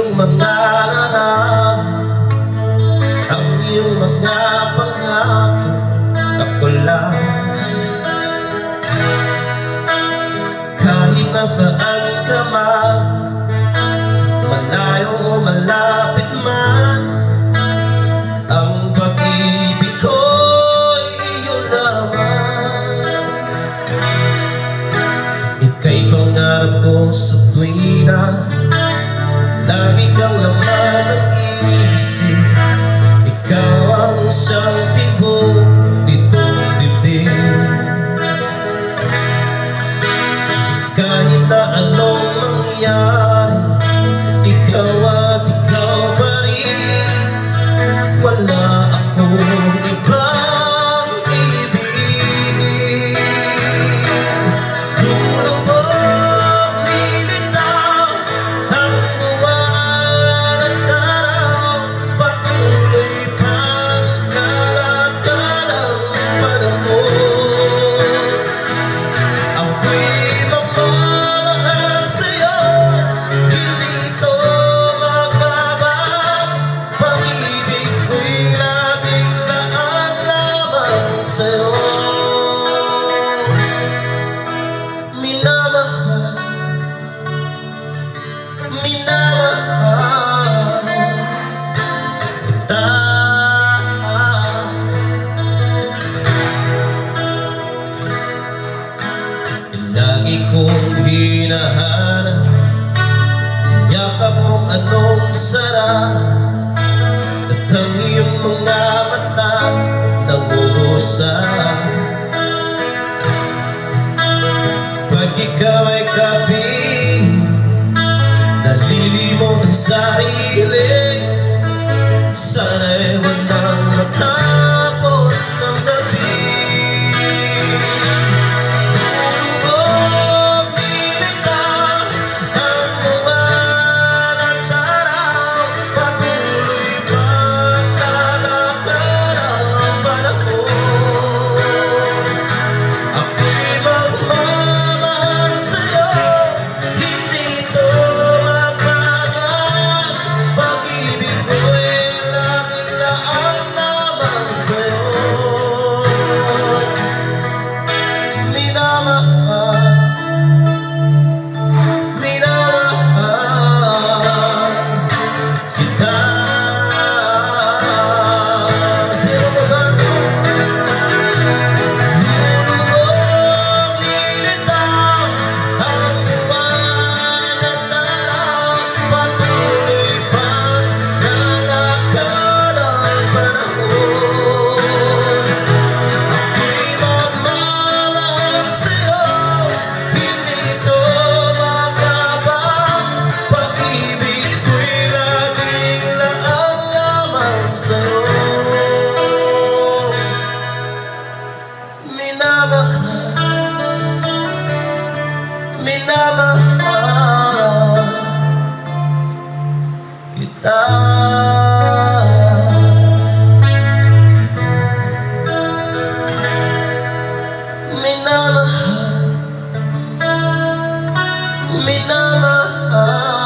iyong mga larap, ang iyong mga pangako, ako lang. Kahit nasaan ka man, malayo o malapit man, ang pag-ibig ko'y iyo lamang. Ika'y pangarap ko sa tuwina, lagi kang laman ng isip. Ikaw ang siyang tibok nitong dibdib. Kahit na anong mangyari, ikaw at ikaw pa rin. Wala akong ibang ibigin. Lulubog, lilitaw ang buwan at araw, patuloy pang kalakal ang panahon. Ako'y magmamahal sa'yo, hindi ito magbabago. Pag-ibig ko'y laging laan lamang sa'yo. Minamahal, minamahal kita. Lagi kong hinahanap yakap mong anong sarap, at ang iyong mga mata nangungusap. Pag ikaw ay gabi, nalilimot ang sarili, sana'y walang matapos ang gabi. Lulubog, lilitaw ang buwan at araw, patuloy pang kalakal ang panahon. Ako'y magmamahal sa'yo, hindi ito magbabago. Pag-ibig ko'y laging laan lamang sa'yo. Minamahal, minamahal kita. Sino po sa atin? Lulubog, lilitaw ang buwan at araw, patuloy pang kalakal ang panahon. Ako'y magmamahal sa'yo, hindi ito magbabago. Pag-ibig ko'y laging laan lamang sa'yo. Minamahal, minamahal kita. Minamahal, minamahal